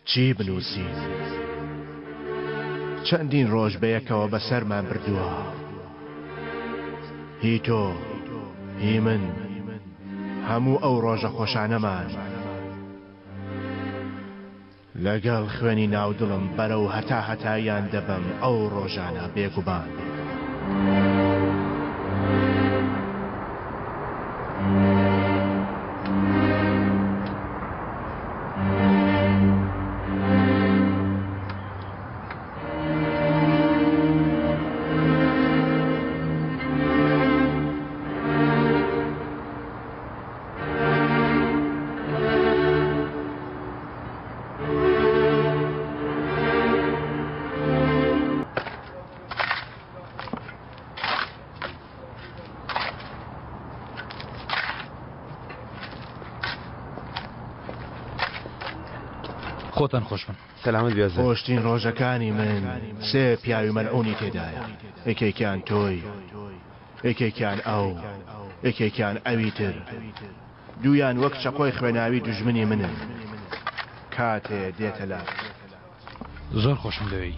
چی بنووسین؟ چەندین ڕۆژ بەیەکەوە بەسەرمان بردووە، هی تۆ هی من هەموو ئەو ڕۆژە خۆشانەمان لەگەڵ خوێنی ناودڵم بەرەو هەتایان دەبم ئەو ڕۆژانە بێگومان. خۆتان خۆش بن. سەلامت بیازە. خۆشترین ڕۆژەکانی من سێ پیاوی مەلعونی تێدایە، یەکێکیان تۆی، یەکێکیان ئەو، یەکێکیان ئەوی تر، دوویان وەک چەقۆی خوێناوی دوژمنی منن. کاتێ دێتە لات زۆر خۆشم دەوێی.